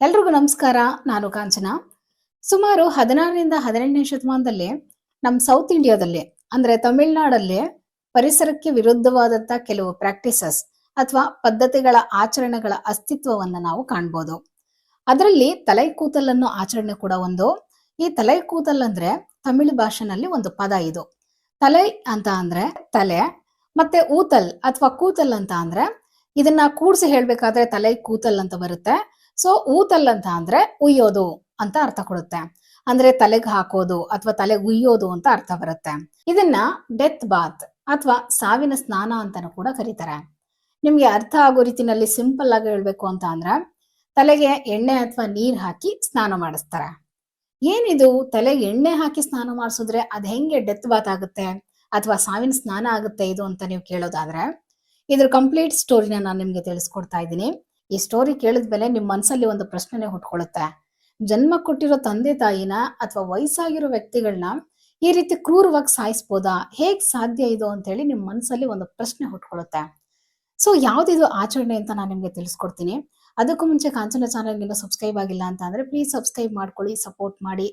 ಎಲ್ರಿಗೂ ನಮಸ್ಕಾರ. ನಾನು ಕಾಂಚನ. ಸುಮಾರು 16ರಿಂದ 18ನೇ ಶತಮಾನದಲ್ಲಿ ನಮ್ಮ ಸೌತ್ ಇಂಡಿಯಾದಲ್ಲಿ ಅಂದ್ರೆ ತಮಿಳುನಾಡಲ್ಲಿ ಪರಿಸರಕ್ಕೆ ವಿರುದ್ಧವಾದಂತ ಕೆಲವು ಪ್ರಾಕ್ಟೀಸಸ್ ಅಥವಾ ಪದ್ಧತಿಗಳ ಆಚರಣೆಗಳ ಅಸ್ತಿತ್ವವನ್ನ ನಾವು ಕಾಣ್ಬೋದು. ಅದರಲ್ಲಿ ತಲೆ ಕೂದಲನ್ನು ಆಚರಣೆ ಕೂಡ ಒಂದು. ಈ ತಲೆ ಕೂದಲ್ ಅಂದ್ರೆ ತಮಿಳು ಭಾಷೆನಲ್ಲಿ ಒಂದು ಪದ ಇದು. ತಲೆ ಅಂತ ಅಂದ್ರೆ ತಲೆ, ಮತ್ತೆ ಊತಲ್ ಅಥವಾ ಕೂತಲ್ ಅಂತ ಅಂದ್ರೆ ಇದನ್ನ ಕೂಡ್ಸಿ ಹೇಳ್ಬೇಕಾದ್ರೆ ತಲೆ ಕೂತಲ್ ಅಂತ ಬರುತ್ತೆ. ಸೊ ಊತಲ್ ಅಂತ ಅಂದ್ರೆ ಉಯ್ಯೋದು ಅಂತ ಅರ್ಥ ಕೊಡುತ್ತೆ. ಅಂದ್ರೆ ತಲೆಗೆ ಹಾಕೋದು ಅಥವಾ ತಲೆಗೆ ಉಯ್ಯೋದು ಅಂತ ಅರ್ಥ ಬರುತ್ತೆ. ಇದನ್ನ ಡೆತ್ ಬಾತ್ ಅಥವಾ ಸಾವಿನ ಸ್ನಾನ ಅಂತಾನು ಕೂಡ ಕರೀತಾರೆ. ನಿಮ್ಗೆ ಅರ್ಥ ಆಗೋ ರೀತಿನಲ್ಲಿ ಸಿಂಪಲ್ ಆಗಿ ಹೇಳ್ಬೇಕು ಅಂತ ಅಂದ್ರೆ ತಲೆಗೆ ಎಣ್ಣೆ ಅಥವಾ ನೀರ್ ಹಾಕಿ ಸ್ನಾನ ಮಾಡಿಸ್ತಾರೆ. ಏನಿದು ತಲೆಗೆ ಎಣ್ಣೆ ಹಾಕಿ ಸ್ನಾನ ಮಾಡಿಸಿದ್ರೆ ಅದ್ ಹೆಂಗೆ ಡೆತ್ ಬಾತ್ ಆಗುತ್ತೆ ಅಥವಾ ಸಾವಿನ ಸ್ನಾನ ಆಗುತ್ತೆ ಇದು ಅಂತ ನೀವು ಕೇಳೋದಾದ್ರೆ ಇದ್ರ ಕಂಪ್ಲೀಟ್ ಸ್ಟೋರಿನ ನಾನು ನಿಮ್ಗೆ ತಿಳಿಸ್ಕೊಡ್ತಾ ಇದ್ದೀನಿ. ಈ ಸ್ಟೋರಿ ಕೇಳಿದ್ಮೇಲೆ ನಿಮ್ ಮನ್ಸಲ್ಲಿ ಒಂದು ಪ್ರಶ್ನೆನೆ ಹುಟ್ಕೊಳ್ಳುತ್ತೆ. ಜನ್ಮ ಕೊಟ್ಟಿರೋ ತಂದೆ ತಾಯಿನ ಅಥವಾ ವಯಸ್ಸಾಗಿರೋ ವ್ಯಕ್ತಿಗಳನ್ನ ಈ ರೀತಿ ಕ್ರೂರವಾಗಿ ಸಾಯಿಸ್ಬೋದಾ, ಹೇಗ್ ಸಾಧ್ಯ ಇದು ಅಂತ ಹೇಳಿ ನಿಮ್ ಮನ್ಸಲ್ಲಿ ಒಂದು ಪ್ರಶ್ನೆ ಹುಟ್ಕೊಳ್ಳುತ್ತೆ. ಸೊ ಯಾವ್ದಿದು ಆಚರಣೆ ಅಂತ ನಾನು ನಿಮ್ಗೆ ತಿಳಿಸ್ಕೊಡ್ತೀನಿ. ಅದಕ್ಕೂ ಮುಂಚೆ ಕಾಂಚನ ಚಾನಲ್ ಇನ್ನೂ ಸಬ್ಸ್ಕ್ರೈಬ್ ಆಗಿಲ್ಲ ಅಂತ ಅಂದ್ರೆ ಪ್ಲೀಸ್ ಸಬ್ಸ್ಕ್ರೈಬ್ ಮಾಡ್ಕೊಳ್ಳಿ, ಸಪೋರ್ಟ್ ಮಾಡಿ.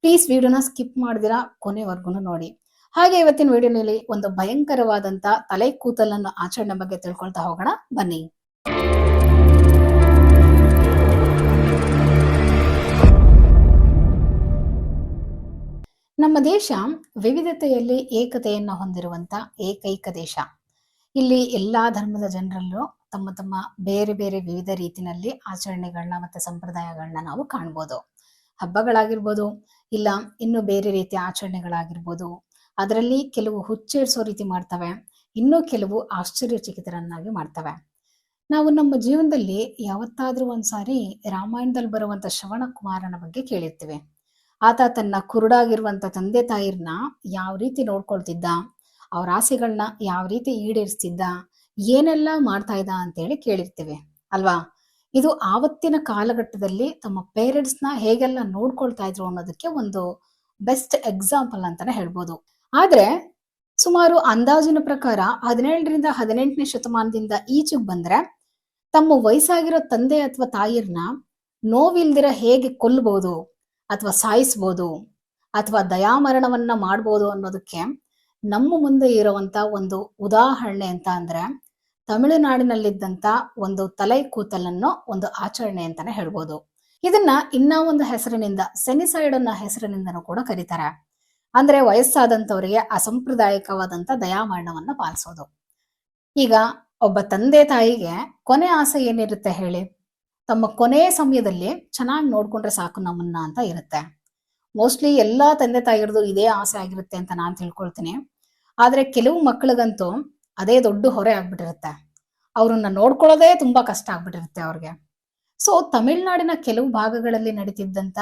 ಪ್ಲೀಸ್ ವಿಡಿಯೋನ ಸ್ಕಿಪ್ ಮಾಡಿದಿರಾ ಕೊನೆವರೆಗೂ ನೋಡಿ. ಹಾಗೆ ಇವತ್ತಿನ ವಿಡಿಯೋನಲ್ಲಿ ಒಂದು ಭಯಂಕರವಾದಂತ ತಲೆ ಕೂದಲನ್ನು ಆಚರಣೆ ಬಗ್ಗೆ ತಿಳ್ಕೊಳ್ತಾ ಹೋಗೋಣ ಬನ್ನಿ. ನಮ್ಮ ದೇಶ ವಿವಿಧತೆಯಲ್ಲಿ ಏಕತೆಯನ್ನ ಹೊಂದಿರುವಂತ ಏಕೈಕ ದೇಶ. ಇಲ್ಲಿ ಎಲ್ಲಾ ಧರ್ಮದ ಜನರಲ್ಲೂ ತಮ್ಮ ತಮ್ಮ ಬೇರೆ ಬೇರೆ ವಿವಿಧ ರೀತಿನಲ್ಲಿ ಆಚರಣೆಗಳನ್ನ ಮತ್ತೆ ಸಂಪ್ರದಾಯಗಳನ್ನ ನಾವು ಕಾಣ್ಬೋದು. ಹಬ್ಬಗಳಾಗಿರ್ಬೋದು, ಇಲ್ಲ ಇನ್ನು ಬೇರೆ ರೀತಿಯ ಆಚರಣೆಗಳಾಗಿರ್ಬೋದು. ಅದರಲ್ಲಿ ಕೆಲವು ಹುಚ್ಚೇರ್ಸೋ ರೀತಿ ಮಾಡ್ತವೆ, ಇನ್ನೂ ಕೆಲವು ಆಶ್ಚರ್ಯಚಕಿತರನ್ನಾಗಿ ಮಾಡ್ತವೆ. ನಾವು ನಮ್ಮ ಜೀವನದಲ್ಲಿ ಯಾವತ್ತಾದ್ರೂ ಒಂದ್ಸಾರಿ ರಾಮಾಯಣದಲ್ಲಿ ಬರುವಂತ ಶ್ರವಣ ಕುಮಾರನ ಬಗ್ಗೆ ಕೇಳಿರ್ತೀವಿ. ಆತ ತನ್ನ ಕುರುಡಾಗಿರುವಂತ ತಂದೆ ತಾಯಿರ್ನ ಯಾವ ರೀತಿ ನೋಡ್ಕೊಳ್ತಿದ್ದ, ಅವ್ರ ಆಸೆಗಳನ್ನ ಯಾವ ರೀತಿ ಈಡೇರಿಸ್ತಿದ್ದ, ಏನೆಲ್ಲ ಮಾಡ್ತಾ ಇದ್ದ ಅಂತೇಳಿ ಕೇಳಿರ್ತೀವಿ ಅಲ್ವಾ. ಇದು ಆವತ್ತಿನ ಕಾಲಘಟ್ಟದಲ್ಲಿ ತಮ್ಮ ಪೇರೆಂಟ್ಸ್ನ ಹೇಗೆಲ್ಲ ನೋಡ್ಕೊಳ್ತಾ ಇದ್ರು ಅನ್ನೋದಕ್ಕೆ ಒಂದು ಬೆಸ್ಟ್ ಎಕ್ಸಾಂಪಲ್ ಅಂತಾನೆ ಹೇಳ್ಬೋದು. ಆದ್ರೆ ಸುಮಾರು ಅಂದಾಜಿನ ಪ್ರಕಾರ 17ರಿಂದ 18ನೇ ಶತಮಾನದಿಂದ ಈಚೆಗೆ ಬಂದ್ರೆ ತಮ್ಮ ವಯಸ್ಸಾಗಿರೋ ತಂದೆ ಅಥವಾ ತಾಯಿರ್ನ ನೋವಿಲ್ದಿರ ಹೇಗೆ ಕೊಲ್ಲಬಹುದು ಅಥವಾ ಸಾಯಿಸ್ಬೋದು ಅಥವಾ ದಯಾಮರಣವನ್ನ ಮಾಡ್ಬೋದು ಅನ್ನೋದಕ್ಕೆ ನಮ್ಮ ಮುಂದೆ ಇರುವಂತ ಒಂದು ಉದಾಹರಣೆ ಅಂತ ಅಂದ್ರೆ ತಮಿಳುನಾಡಿನಲ್ಲಿದ್ದಂತ ಒಂದು ತಲೆ ಕೂದಲನ್ನು ಒಂದು ಆಚರಣೆ ಅಂತಾನೆ ಹೇಳ್ಬೋದು. ಇದನ್ನ ಇನ್ನ ಒಂದು ಹೆಸರಿನಿಂದ ಸೆನಿಸೈಡ್ ಅನ್ನೋ ಹೆಸರಿನಿಂದನೂ ಕೂಡ ಕರೀತಾರೆ. ಅಂದ್ರೆ ವಯಸ್ಸಾದಂತವರಿಗೆ ಅಸಾಂಪ್ರದಾಯಿಕವಾದಂತ ದಯಾಮರಣವನ್ನ ಪಾಲಿಸೋದು. ಈಗ ಒಬ್ಬ ತಂದೆ ತಾಯಿಗೆ ಕೊನೆ ಆಸೆ ಏನಿರುತ್ತೆ ಹೇಳಿ? ತಮ್ಮ ಕೊನೆಯ ಸಮಯದಲ್ಲಿ ಚೆನ್ನಾಗಿ ನೋಡ್ಕೊಂಡ್ರೆ ಸಾಕು ನಮ್ಮನ್ನ ಅಂತ ಇರುತ್ತೆ. ಮೋಸ್ಟ್ಲಿ ಎಲ್ಲಾ ತಂದೆ ತಾಯಿರದು ಇದೇ ಆಸೆ ಆಗಿರುತ್ತೆ ಅಂತ ನಾನ್ ತಿಳ್ಕೊಳ್ತೀನಿ. ಆದ್ರೆ ಕೆಲವು ಮಕ್ಕಳಿಗಂತೂ ಅದೇ ದೊಡ್ಡ ಹೊರೆ ಆಗ್ಬಿಟ್ಟಿರುತ್ತೆ. ಅವ್ರನ್ನ ನೋಡ್ಕೊಳ್ಳೋದೇ ತುಂಬಾ ಕಷ್ಟ ಆಗ್ಬಿಟ್ಟಿರುತ್ತೆ ಅವ್ರಿಗೆ. ಸೊ ತಮಿಳ್ನಾಡಿನ ಕೆಲವು ಭಾಗಗಳಲ್ಲಿ ನಡೀತಿದ್ದಂತ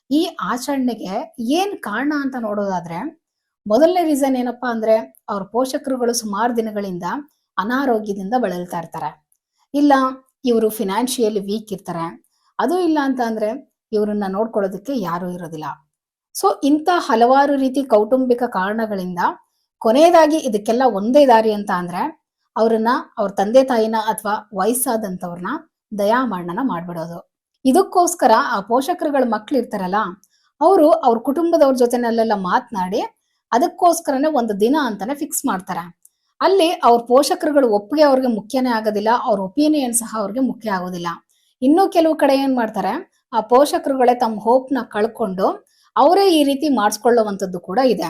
ಈ ಆಚರಣೆಗೆ ಏನ್ ಕಾರಣ ಅಂತ ನೋಡೋದಾದ್ರೆ ಮೊದಲನೇ ರೀಸನ್ ಏನಪ್ಪಾ ಅಂದ್ರೆ ಅವ್ರ ಪೋಷಕರುಗಳು ಸುಮಾರು ದಿನಗಳಿಂದ ಅನಾರೋಗ್ಯದಿಂದ ಬಳಲ್ತಾ ಇರ್ತಾರೆ, ಇಲ್ಲ ಇವರು ಫಿನಾನ್ಷಿಯಲಿ ವೀಕ್ ಇರ್ತಾರೆ, ಅದು ಇಲ್ಲ ಅಂತ ಅಂದ್ರೆ ಇವ್ರನ್ನ ನೋಡ್ಕೊಳ್ಳೋದಕ್ಕೆ ಯಾರು ಇರೋದಿಲ್ಲ. ಸೊ ಇಂಥ ಹಲವಾರು ರೀತಿ ಕೌಟುಂಬಿಕ ಕಾರಣಗಳಿಂದ ಕೊನೆಯದಾಗಿ ಇದಕ್ಕೆಲ್ಲ ಒಂದೇ ದಾರಿ ಅಂತ ಅಂದ್ರೆ ಅವ್ರನ್ನ ಅವ್ರ ತಂದೆ ತಾಯಿನ ಅಥವಾ ವಯಸ್ಸಾದಂತವ್ರನ್ನ ದಯಾಮರಣನ ಮಾಡ್ಬಿಡೋದು. ಇದಕ್ಕೋಸ್ಕರ ಆ ಪೋಷಕರುಗಳ ಮಕ್ಳು ಇರ್ತಾರಲ್ಲ ಅವರು ಅವ್ರ ಕುಟುಂಬದವ್ರ ಜೊತೆನಲ್ಲೆಲ್ಲ ಮಾತನಾಡಿ ಅದಕ್ಕೋಸ್ಕರನೇ ಒಂದು ದಿನ ಅಂತಾನೆ ಫಿಕ್ಸ್ ಮಾಡ್ತಾರೆ. ಅಲ್ಲಿ ಅವ್ರ ಪೋಷಕರುಗಳು ಒಪ್ಪಿಗೆ ಅವ್ರಿಗೆ ಮುಖ್ಯನೇ ಆಗೋದಿಲ್ಲ, ಅವ್ರ ಒಪಿನಿಯನ್ ಸಹ ಅವ್ರಿಗೆ ಮುಖ್ಯ ಆಗೋದಿಲ್ಲ. ಇನ್ನೂ ಕೆಲವು ಕಡೆ ಏನ್ ಮಾಡ್ತಾರೆ, ಆ ಪೋಷಕರುಗಳೇ ತಮ್ಮ ಹೋಪ್ ನ ಕಳ್ಕೊಂಡು ಅವರೇ ಈ ರೀತಿ ಮಾಡಿಸ್ಕೊಳ್ಳುವಂಥದ್ದು ಕೂಡ ಇದೆ.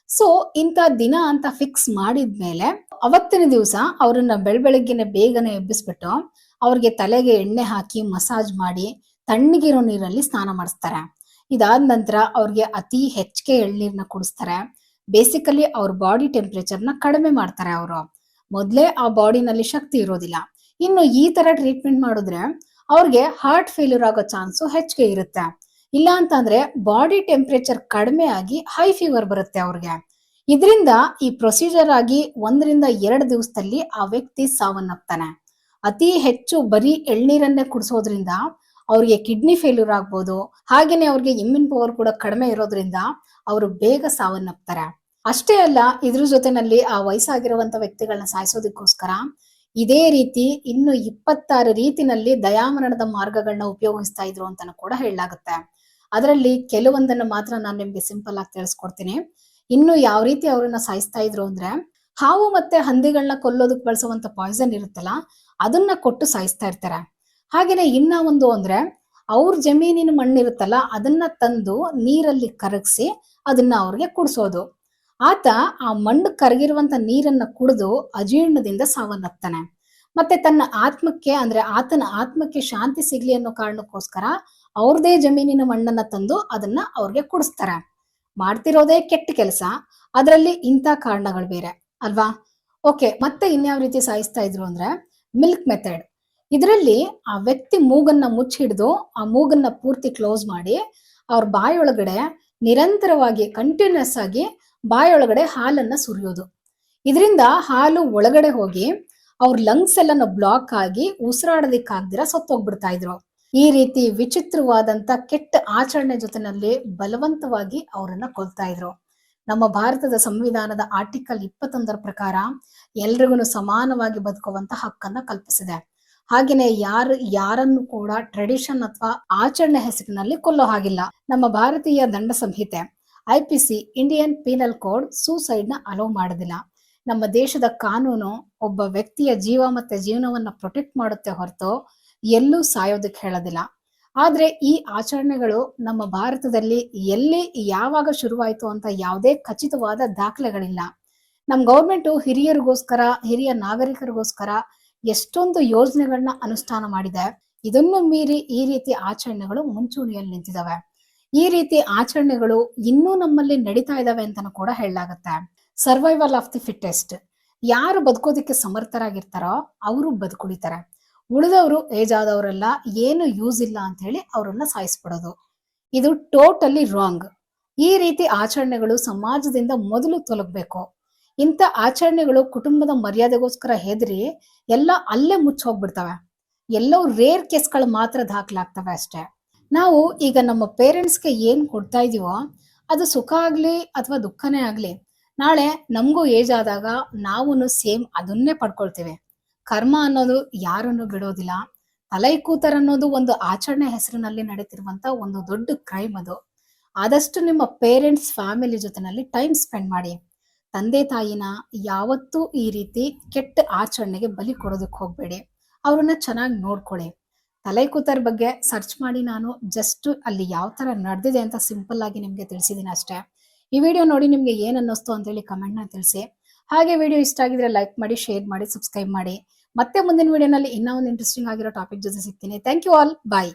ಸೊ ಇಂಥ ದಿನ ಅಂತ ಫಿಕ್ಸ್ ಮಾಡಿದ್ಮೇಲೆ ಅವತ್ತಿನ ದಿವಸ ಅವ್ರನ್ನ ಬೆಳಬೆಳಗ್ಗೆನೆ ಬೇಗನೆ ಎಬ್ಬಿಸ್ಬಿಟ್ಟು ಅವ್ರಿಗೆ ತಲೆಗೆ ಎಣ್ಣೆ ಹಾಕಿ ಮಸಾಜ್ ಮಾಡಿ ತಣ್ಣಗಿರೋ ನೀರಲ್ಲಿ ಸ್ನಾನ ಮಾಡಿಸ್ತಾರೆ. ಇದಾದ ನಂತರ ಅವ್ರಿಗೆ ಅತಿ ಹೆಚ್ಚಿಗೆ ಎಳ್ನೀರ್ನ ಕುಡಿಸ್ತಾರೆ. ಬೇಸಿಕಲಿ ಅವ್ರ ಬಾಡಿ ಟೆಂಪರೇಚರ್ನ ಕಡಿಮೆ ಮಾಡ್ತಾರೆ. ಅವರು ಮೊದ್ಲೇ ಆ ಬಾಡಿನಲ್ಲಿ ಶಕ್ತಿ ಇರೋದಿಲ್ಲ. ಇನ್ನು ಈ ತರ ಟ್ರೀಟ್ಮೆಂಟ್ ಮಾಡಿದ್ರೆ ಅವ್ರಿಗೆ ಹಾರ್ಟ್ ಫೇಲ್ಯೂರ್ ಆಗೋ ಚಾನ್ಸು ಹೆಚ್ಚಿಗೆ ಇರುತ್ತೆ. ಇಲ್ಲ ಅಂತಂದ್ರೆ ಬಾಡಿ ಟೆಂಪರೇಚರ್ ಕಡಿಮೆ ಆಗಿ ಹೈ ಫೀವರ್ ಬರುತ್ತೆ ಅವ್ರಿಗೆ. ಇದರಿಂದ ಈ ಪ್ರೊಸೀಜರ್ ಆಗಿ 1ರಿಂದ 2 ದಿವಸದಲ್ಲಿ ಆ ವ್ಯಕ್ತಿ ಸಾವನ್ನಪ್ತಾನೆ. ಅತಿ ಹೆಚ್ಚು ಬರೀ ಎಳ್ನೀರನ್ನೇ ಕುಡಿಸೋದ್ರಿಂದ ಅವ್ರಿಗೆ ಕಿಡ್ನಿ ಫೇಲ್ಯೂರ್ ಆಗ್ಬೋದು. ಹಾಗೇನೆ ಅವ್ರಿಗೆ ಇಮ್ಯೂನ್ ಪವರ್ ಕೂಡ ಕಡಿಮೆ ಇರೋದ್ರಿಂದ ಅವರು ಬೇಗ ಸಾವನ್ನಪ್ತಾರೆ. ಅಷ್ಟೇ ಅಲ್ಲ, ಇದ್ರ ಜೊತೆನಲ್ಲಿ ಆ ವಯಸ್ಸಾಗಿರುವಂತ ವ್ಯಕ್ತಿಗಳನ್ನ ಸಾಯಿಸೋದಕ್ಕೋಸ್ಕರ ಇದೇ ರೀತಿ ಇನ್ನು 26 ರೀತಿನಲ್ಲಿ ದಯಾಮರಣದ ಮಾರ್ಗಗಳನ್ನ ಉಪಯೋಗಿಸ್ತಾ ಇದ್ರು ಅಂತಾನು ಕೂಡ ಹೇಳಲಾಗುತ್ತೆ. ಅದರಲ್ಲಿ ಕೆಲವೊಂದನ್ನು ಮಾತ್ರ ನಾನು ನಿಮ್ಗೆ ಸಿಂಪಲ್ ಆಗಿ ತಿಳಿಸ್ಕೊಡ್ತೀನಿ. ಇನ್ನು ಯಾವ ರೀತಿ ಅವ್ರನ್ನ ಸಾಯಿಸ್ತಾ ಇದ್ರು ಅಂದ್ರೆ, ಹಾವು ಮತ್ತೆ ಹಂದಿಗಳನ್ನ ಕೊಲ್ಲೋದಕ್ಕೆ ಬಳಸುವಂತ ಪಾಯ್ಸನ್ ಇರುತ್ತಲ್ಲ, ಅದನ್ನ ಕೊಟ್ಟು ಸಾಯಿಸ್ತಾ ಇರ್ತಾರೆ. ಹಾಗೇನೆ ಇನ್ನ ಒಂದು ಅಂದ್ರೆ, ಅವ್ರ ಜಮೀನಿನ ಮಣ್ಣಿರುತ್ತಲ್ಲ ಅದನ್ನ ತಂದು ನೀರಲ್ಲಿ ಕರಗಿಸಿ ಅದನ್ನ ಅವ್ರಿಗೆ ಕುಡಿಸೋದು. ಆತ ಆ ಮಣ್ಣು ಕರಗಿರುವಂತ ನೀರನ್ನ ಕುಡಿದು ಅಜೀರ್ಣದಿಂದ ಸಾವನ್ನಪ್ತಾನೆ. ಮತ್ತೆ ತನ್ನ ಆತ್ಮಕ್ಕೆ ಅಂದ್ರೆ ಆತನ ಆತ್ಮಕ್ಕೆ ಶಾಂತಿ ಸಿಗ್ಲಿ ಅನ್ನೋ ಕಾರಣಕ್ಕೋಸ್ಕರ ಅವ್ರದೇ ಜಮೀನಿನ ಮಣ್ಣನ್ನ ತಂದು ಅದನ್ನ ಅವ್ರಿಗೆ ಕುಡಿಸ್ತಾರೆ. ಮಾಡ್ತಿರೋದೇ ಕೆಟ್ಟ ಕೆಲಸ, ಅದರಲ್ಲಿ ಇಂಥ ಕಾರಣಗಳು ಬೇರೆ ಅಲ್ವಾ? ಓಕೆ, ಮತ್ತೆ ಇನ್ಯಾವ ರೀತಿ ಸಾಯಿಸ್ತಾ ಇದ್ರು ಅಂದ್ರೆ, ಮಿಲ್ಕ್ ಮೆಥಡ್. ಇದರಲ್ಲಿ ಆ ವ್ಯಕ್ತಿ ಮೂಗನ್ನ ಮುಚ್ಚಿಡಿದು ಆ ಮೂಗನ್ನ ಪೂರ್ತಿ ಕ್ಲೋಸ್ ಮಾಡಿ ಅವ್ರ ಬಾಯೊಳಗಡೆ ನಿರಂತರವಾಗಿ ಕಂಟಿನ್ಯೂಸ್ ಆಗಿ ಬಾಯೊಳಗಡೆ ಹಾಲನ್ನ ಸುರಿಯೋದು. ಇದರಿಂದ ಹಾಲು ಒಳಗಡೆ ಹೋಗಿ ಅವ್ರ ಲಂಗ್ಸ್ ಎಲ್ಲಾನು ಬ್ಲಾಕ್ ಆಗಿ ಉಸಿರಾಡೋದಿಕ್ಕಾಗ್ದಿರ ಸತ್ತೋಗ್ಬಿಡ್ತಾ ಇದ್ರು. ಈ ರೀತಿ ವಿಚಿತ್ರವಾದಂತ ಕೆಟ್ಟ ಆಚರಣೆ ಜೊತೆನಲ್ಲಿ ಬಲವಂತವಾಗಿ ಅವರನ್ನ ಕೊಲ್ತಾ ಇದ್ರು. ನಮ್ಮ ಭಾರತದ ಸಂವಿಧಾನದ ಆರ್ಟಿಕಲ್ 21 ಪ್ರಕಾರ ಎಲ್ರಿಗೂ ಸಮಾನವಾಗಿ ಬದುಕುವಂತ ಹಕ್ಕನ್ನ ಕಲ್ಪಿಸಿದೆ. ಹಾಗೇನೆ ಯಾರನ್ನು ಕೂಡ ಟ್ರೆಡಿಷನ್ ಅಥವಾ ಆಚರಣೆ ಹೆಸರಿನಲ್ಲಿ ಕೊಲ್ಲೋ ಹಾಗಿಲ್ಲ. ನಮ್ಮ ಭಾರತೀಯ ದಂಡ ಸಂಹಿತೆ IPC Indian penal code suicide ನ ಅಲೋ ಮಾಡೋದಿಲ್ಲ. ನಮ್ಮ ದೇಶದ ಕಾನೂನು ಒಬ್ಬ ವ್ಯಕ್ತಿಯ ಜೀವ ಮತ್ತೆ ಜೀವನವನ್ನ ಪ್ರೊಟೆಕ್ಟ್ ಮಾಡುತ್ತೆ ಹೊರತು ಎಲ್ಲೂ ಸಾಯೋದಕ್ಕೆ ಹೇಳೋದಿಲ್ಲ. ಆದ್ರೆ ಈ ಆಚರಣೆಗಳು ನಮ್ಮ ಭಾರತದಲ್ಲಿ ಎಲ್ಲಿ ಯಾವಾಗ ಶುರುವಾಯಿತು ಅಂತ ಯಾವುದೇ ಖಚಿತವಾದ ದಾಖಲೆಗಳಿಲ್ಲ. ನಮ್ ಗೌರ್ಮೆಂಟ್ ಹಿರಿಯರಿಗೋಸ್ಕರ, ಹಿರಿಯ ನಾಗರಿಕರಿಗೋಸ್ಕರ ಎಷ್ಟೊಂದು ಯೋಜನೆಗಳನ್ನ ಅನುಷ್ಠಾನ ಮಾಡಿದೆ. ಇದನ್ನು ಮೀರಿ ಈ ರೀತಿ ಆಚರಣೆಗಳು ಮುಂಚೂಣಿಯಲ್ಲಿ ನಿಂತಿದ್ದಾವೆ. ಈ ರೀತಿ ಆಚರಣೆಗಳು ಇನ್ನೂ ನಮ್ಮಲ್ಲಿ ನಡೀತಾ ಇದಾವೆ ಅಂತಾನು ಕೂಡ ಹೇಳಲಾಗುತ್ತೆ. Survival of the fittest. ಯಾರು ಬದುಕೋದಿಕ್ಕೆ ಸಮರ್ಥರಾಗಿರ್ತಾರೋ ಅವರು ಬದುಕುಳಿತಾರೆ. ಉಳಿದವರು ಏಜ್ ಆದವರೆಲ್ಲ ಏನು ಯೂಸ್ ಇಲ್ಲ ಅಂತ ಹೇಳಿ ಅವರನ್ನ ಸಾಯಿಸ್ಬಿಡೋದು. ಇದು ಟೋಟಲಿ ರಾಂಗ್. ಈ ರೀತಿ ಆಚರಣೆಗಳು ಸಮಾಜದಿಂದ ಮೊದಲು ತೊಲಗಬೇಕು. ಇಂಥ ಆಚರಣೆಗಳು ಕುಟುಂಬದ ಮರ್ಯಾದೆಗೋಸ್ಕರ ಹೆದರಿ ಎಲ್ಲ ಅಲ್ಲೇ ಮುಚ್ಚ ಹೋಗ್ಬಿಡ್ತವೆ. ಎಲ್ಲವೂ ರೇರ್ ಕೇಸ್ಗಳು ಮಾತ್ರ ದಾಖಲಾಗ್ತವೆ ಅಷ್ಟೇ. ನಾವು ಈಗ ನಮ್ಮ ಪೇರೆಂಟ್ಸ್ಗೆ ಏನ್ ಕೊಡ್ತಾ ಇದೀವೋ ಅದು ಸುಖ ಆಗ್ಲಿ ಅಥವಾ ದುಃಖನೇ ಆಗ್ಲಿ, ನಾಳೆ ನಮಗೂ ಏಜ್ ಆದಾಗ ನಾವು ಸೇಮ್ ಅದನ್ನೇ ಪಡ್ಕೊಳ್ತೇವೆ. ಕರ್ಮ ಅನ್ನೋದು ಯಾರನ್ನು ಬಿಡೋದಿಲ್ಲ. ತಲೈಕೂತರ್ ಅನ್ನೋದು ಒಂದು ಆಚರಣೆ ಹೆಸರಿನಲ್ಲಿ ನಡೀತಿರುವಂತ ಒಂದು ದೊಡ್ಡ ಕ್ರೈಮ್ ಅದು. ಆದಷ್ಟು ನಿಮ್ಮ ಪೇರೆಂಟ್ಸ್ ಫ್ಯಾಮಿಲಿ ಜೊತೆನಲ್ಲಿ ಟೈಮ್ ಸ್ಪೆಂಡ್ ಮಾಡಿ. ತಂದೆ ತಾಯಿನ ಯಾವತ್ತೂ ಈ ರೀತಿ ಕೆಟ್ಟ ಆಚರಣೆಗೆ ಬಲಿ ಕೊಡೋದಕ್ಕೆ ಹೋಗ್ಬೇಡಿ. ಅವ್ರನ್ನ ಚೆನ್ನಾಗಿ ನೋಡ್ಕೊಳ್ಳಿ. ತಲೈಕೂತರ್ ಬಗ್ಗೆ ಸರ್ಚ್ ಮಾಡಿ ನಾನು ಜಸ್ಟ್ ಅಲ್ಲಿ ಯಾವ ತರ ನಡೆದಿದೆ ಅಂತ ಸಿಂಪಲ್ ಆಗಿ ನಿಮ್ಗೆ ತಿಳಿಸಿದೀನಿ ಅಷ್ಟೇ. ಈ ವಿಡಿಯೋ ನೋಡಿ ನಿಮ್ಗೆ ಏನ್ ಅನ್ನಿಸ್ತು ಅಂತ ಹೇಳಿ ಕಮೆಂಟ್ ನ ತಿಳಿಸಿ. ಹಾಗೆ ವಿಡಿಯೋ ಇಷ್ಟ ಆಗಿದ್ರೆ ಲೈಕ್ ಮಾಡಿ, ಶೇರ್ ಮಾಡಿ, ಸಬ್ಸ್ಕ್ರೈಬ್ ಮಾಡಿ. ಮತ್ತೆ ಮುಂದಿನ ವಿಡಿಯೋನಲ್ಲಿ ಇನ್ನೂ ಒಂದು ಇಂಟ್ರೆಸ್ಟಿಂಗ್ ಆಗಿರೋ ಟಾಪಿಕ್ ಜೊತೆ ಸಿಗ್ತೀನಿ. Thank you all. ಬಾಯ್.